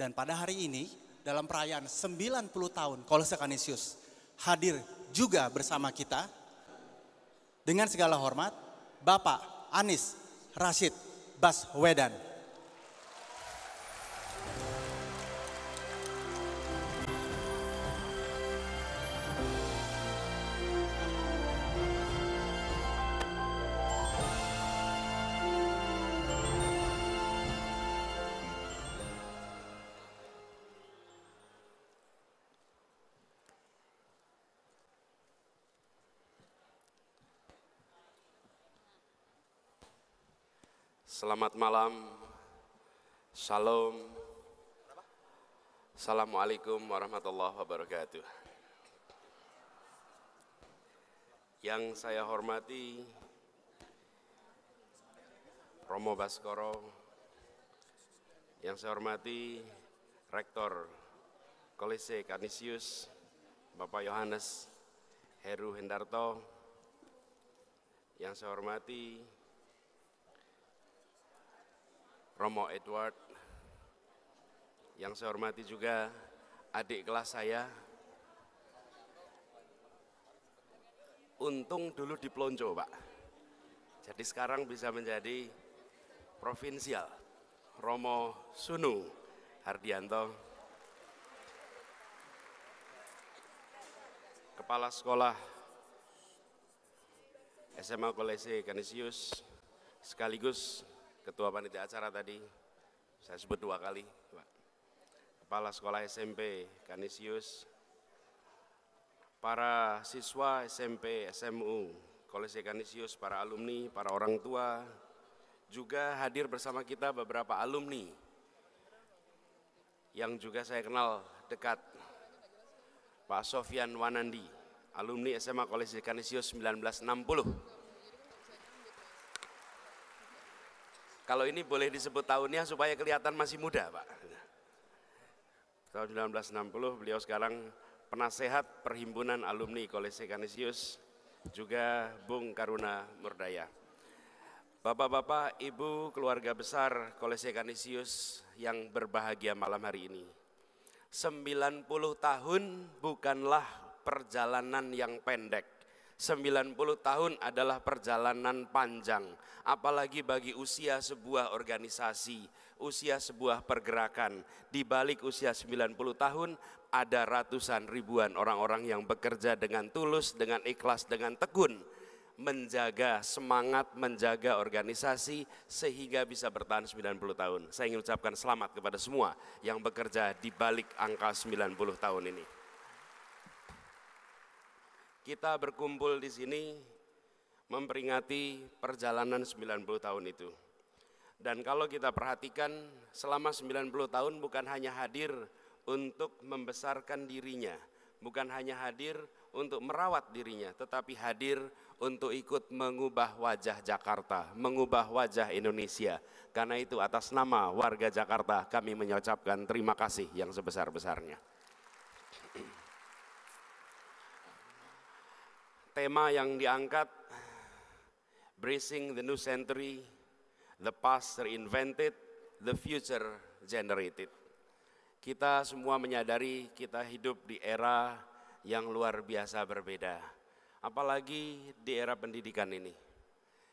Dan pada hari ini, dalam perayaan 90 tahun Kolese Canisius, hadir juga bersama kita dengan segala hormat Bapak Anies Rashid Baswedan. Selamat malam, Shalom, Assalamualaikum warahmatullahi wabarakatuh. Yang saya hormati Romo Baskoro, yang saya hormati Rektor Kolese Canisius, Bapak Yohanes Heru Hendarto, yang saya hormati Romo Edward, yang saya hormati juga adik kelas saya. Untung dulu di Plonco, Pak. Jadi sekarang bisa menjadi provinsial. Romo Sunu Hardianto, Kepala Sekolah SMA Kolese Canisius, sekaligus Ketua Panitia Acara tadi, saya sebut 2 kali, Pak. Kepala Sekolah SMP Canisius, para siswa SMP, SMU, Kolese Canisius, para alumni, para orang tua, juga hadir bersama kita beberapa alumni yang juga saya kenal dekat, Pak Sofyan Wanandi, alumni SMA Kolese Canisius 1960. Kalau ini boleh disebut tahunnya supaya kelihatan masih muda, Pak. Tahun 1960, beliau sekarang penasehat Perhimpunan Alumni Kolese Canisius, juga Bung Karuna Murdaya. Bapak-bapak, Ibu, keluarga besar Kolese Canisius yang berbahagia malam hari ini. 90 tahun bukanlah perjalanan yang pendek. 90 tahun adalah perjalanan panjang, apalagi bagi usia sebuah organisasi, usia sebuah pergerakan. Di balik usia 90 tahun ada ratusan ribuan orang-orang yang bekerja dengan tulus, dengan ikhlas, dengan tekun, menjaga semangat, menjaga organisasi sehingga bisa bertahan 90 tahun. Saya ingin ucapkan selamat kepada semua yang bekerja di balik angka 90 tahun ini. Kita berkumpul di sini memperingati perjalanan 90 tahun itu. Dan kalau kita perhatikan selama 90 tahun bukan hanya hadir untuk membesarkan dirinya, bukan hanya hadir untuk merawat dirinya, tetapi hadir untuk ikut mengubah wajah Jakarta, mengubah wajah Indonesia. Karena itu atas nama warga Jakarta kami mengucapkan terima kasih yang sebesar-besarnya. Tema yang diangkat, Bracing the New Century, the Past Reinvented, the Future Generated. Kita semua menyadari kita hidup di era yang luar biasa berbeda. Apalagi di era pendidikan ini.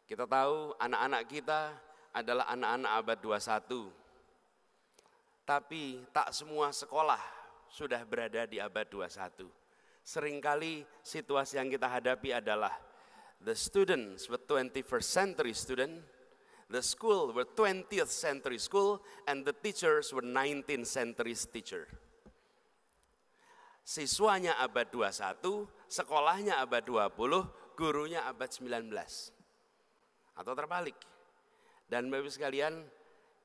Kita tahu anak-anak kita adalah anak-anak abad 21. Tapi tak semua sekolah sudah berada di abad 21. Seringkali situasi yang kita hadapi adalah the students were 21st century student, the school were 20th century school, and the teachers were 19th century teacher. Siswanya abad 21, sekolahnya abad 20, gurunya abad 19. Atau terbalik. Dan Bapak-Ibu sekalian,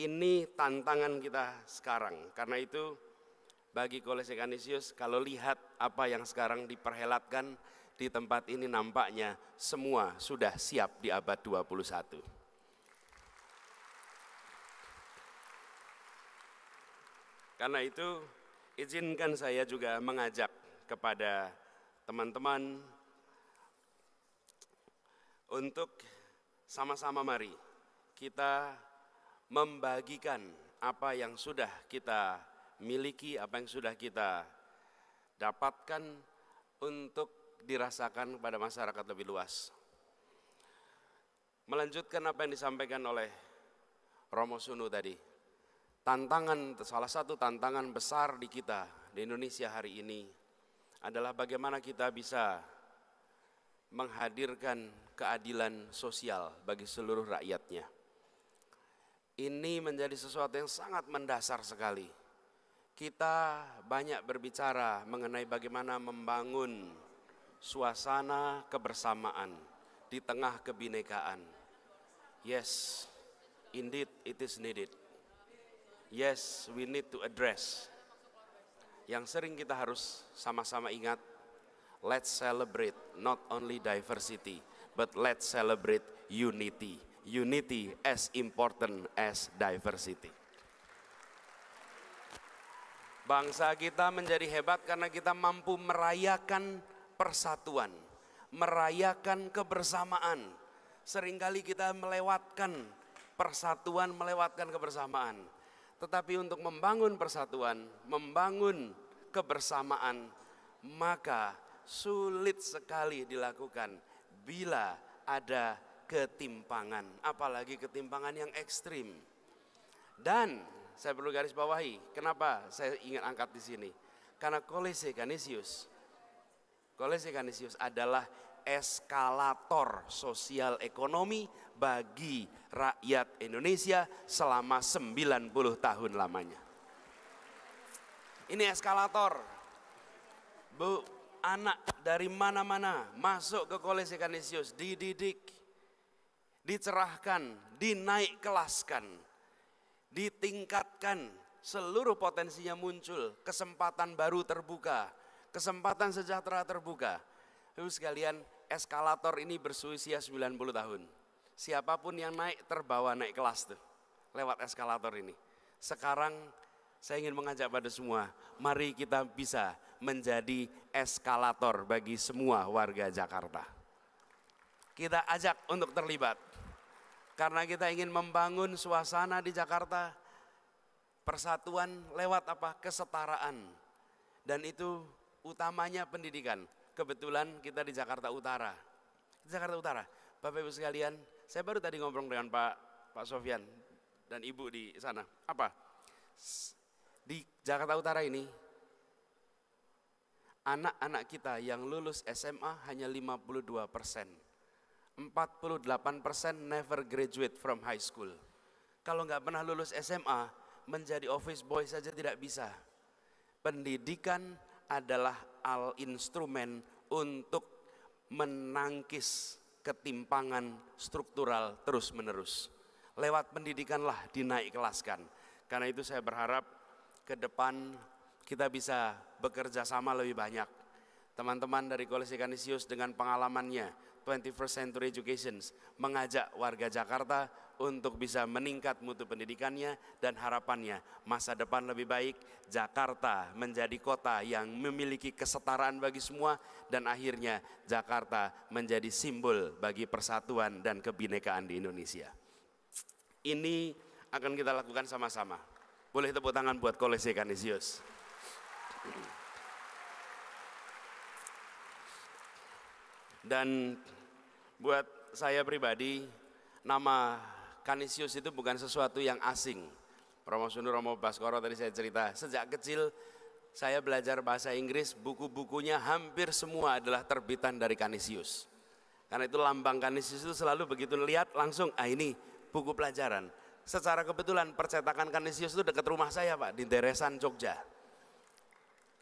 ini tantangan kita sekarang. Karena itu bagi Kolese Canisius, kalau lihat apa yang sekarang diperhelatkan di tempat ini nampaknya semua sudah siap di abad 21. Karena itu izinkan saya juga mengajak kepada teman-teman untuk sama-sama mari kita membagikan apa yang sudah kita miliki, apa yang sudah kita dapatkan untuk dirasakan pada masyarakat lebih luas. Melanjutkan apa yang disampaikan oleh Romo Sunu tadi, salah satu tantangan besar di kita di Indonesia hari ini adalah bagaimana kita bisa menghadirkan keadilan sosial bagi seluruh rakyatnya. Ini menjadi sesuatu yang sangat mendasar sekali. Kita banyak berbicara mengenai bagaimana membangun suasana kebersamaan di tengah kebinekaan. Yes, indeed it is needed. Yes, we need to address. Yang sering kita harus sama-sama ingat, let's celebrate not only diversity, but let's celebrate unity. Unity as important as diversity. Bangsa kita menjadi hebat karena kita mampu merayakan persatuan, merayakan kebersamaan. Seringkali kita melewatkan persatuan, melewatkan kebersamaan. Tetapi untuk membangun persatuan, membangun kebersamaan, maka sulit sekali dilakukan bila ada ketimpangan, apalagi ketimpangan yang ekstrim. Dan saya perlu garis bawahi, kenapa saya ingin angkat di sini? Karena Kolese Canisius adalah eskalator sosial ekonomi bagi rakyat Indonesia selama 90 tahun lamanya. Ini eskalator. Bu, anak dari mana-mana masuk ke Kolese Canisius, dididik, dicerahkan, dinaik kelaskan, ditingkatkan, seluruh potensinya muncul, kesempatan baru terbuka, kesempatan sejahtera terbuka. Ibu sekalian, eskalator ini berusia 90 tahun. Siapapun yang naik terbawa naik kelas tuh, lewat eskalator ini. Sekarang saya ingin mengajak pada semua, mari kita bisa menjadi eskalator bagi semua warga Jakarta. Kita ajak untuk terlibat, karena kita ingin membangun suasana di Jakarta, persatuan lewat apa? Kesetaraan. Dan itu utamanya pendidikan. Kebetulan kita di Jakarta Utara. Bapak Ibu sekalian, saya baru tadi ngobrol dengan Pak Sofyan dan Ibu di sana. Apa? Di Jakarta Utara ini, anak-anak kita yang lulus SMA hanya 52%. 48% never graduate from high school. Kalau nggak pernah lulus SMA, menjadi office boy saja tidak bisa. Pendidikan adalah instrumen untuk menangkis ketimpangan struktural terus-menerus. Lewat pendidikanlah dinaik kelaskan. Karena itu saya berharap ke depan kita bisa bekerja sama lebih banyak. Teman-teman dari Kolese Canisius dengan pengalamannya, 21st Century Education, mengajak warga Jakarta untuk bisa meningkat mutu pendidikannya dan harapannya masa depan lebih baik, Jakarta menjadi kota yang memiliki kesetaraan bagi semua dan akhirnya Jakarta menjadi simbol bagi persatuan dan kebinekaan di Indonesia. Ini akan kita lakukan sama-sama. Boleh tepuk tangan buat Kolese Canisius. Dan buat saya pribadi, nama Canisius itu bukan sesuatu yang asing. Romo Sunu, Romo Baskoro tadi saya cerita, sejak kecil saya belajar bahasa Inggris, buku-bukunya hampir semua adalah terbitan dari Canisius. Karena itu lambang Canisius itu selalu begitu lihat langsung, ini buku pelajaran. Secara kebetulan percetakan Canisius itu dekat rumah saya Pak, di Deresan, Jogja.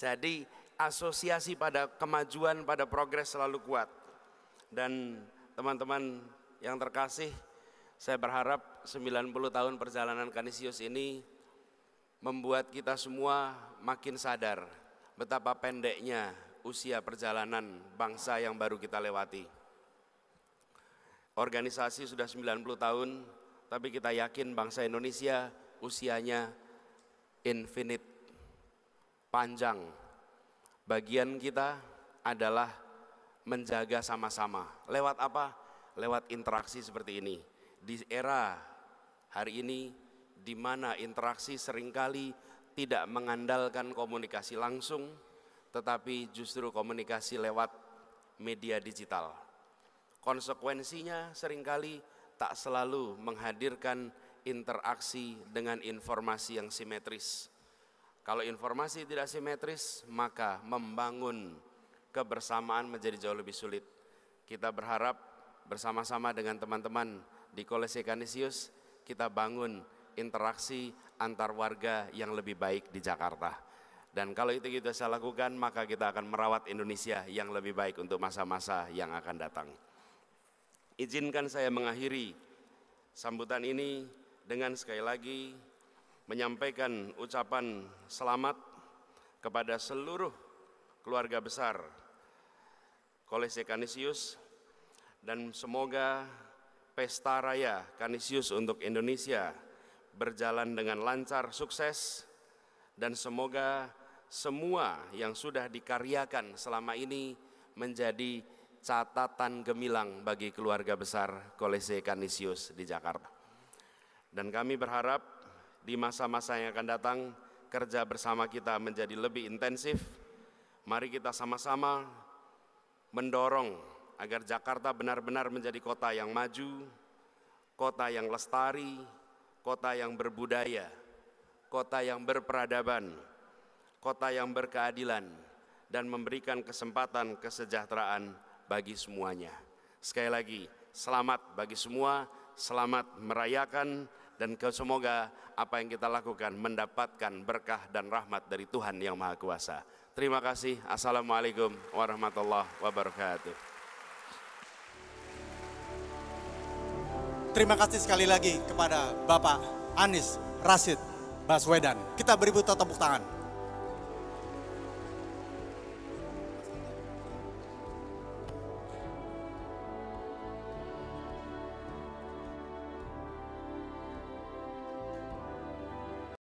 Jadi asosiasi pada kemajuan, pada progres selalu kuat. Dan teman-teman yang terkasih, saya berharap 90 tahun perjalanan Canisius ini membuat kita semua makin sadar betapa pendeknya usia perjalanan bangsa yang baru kita lewati. Organisasi sudah 90 tahun, tapi kita yakin bangsa Indonesia usianya infinite, panjang. Bagian kita adalah menjaga sama-sama. Lewat apa? Lewat interaksi seperti ini. Di era hari ini di mana interaksi seringkali tidak mengandalkan komunikasi langsung, tetapi justru komunikasi lewat media digital. Konsekuensinya seringkali tak selalu menghadirkan interaksi dengan informasi yang simetris. Kalau informasi tidak simetris, maka membangun kebersamaan menjadi jauh lebih sulit. Kita berharap bersama-sama dengan teman-teman di Kolese Canisius, kita bangun interaksi antar warga yang lebih baik di Jakarta. Dan kalau itu kita bisa lakukan, maka kita akan merawat Indonesia yang lebih baik untuk masa-masa yang akan datang. Izinkan saya mengakhiri sambutan ini dengan sekali lagi menyampaikan ucapan selamat kepada seluruh keluarga besar Kolese Canisius, dan semoga pesta raya Canisius untuk Indonesia berjalan dengan lancar, sukses, dan semoga semua yang sudah dikaryakan selama ini menjadi catatan gemilang bagi keluarga besar Kolese Canisius di Jakarta. Dan kami berharap di masa-masa yang akan datang, kerja bersama kita menjadi lebih intensif. Mari kita sama-sama mendorong agar Jakarta benar-benar menjadi kota yang maju, kota yang lestari, kota yang berbudaya, kota yang berperadaban, kota yang berkeadilan, dan memberikan kesempatan kesejahteraan bagi semuanya. Sekali lagi, selamat bagi semua, selamat merayakan, dan semoga apa yang kita lakukan mendapatkan berkah dan rahmat dari Tuhan Yang Maha Kuasa. Terima kasih. Assalamualaikum warahmatullahi wabarakatuh. Terima kasih sekali lagi kepada Bapak Anies Rashid Baswedan. Kita beri tepuk tangan.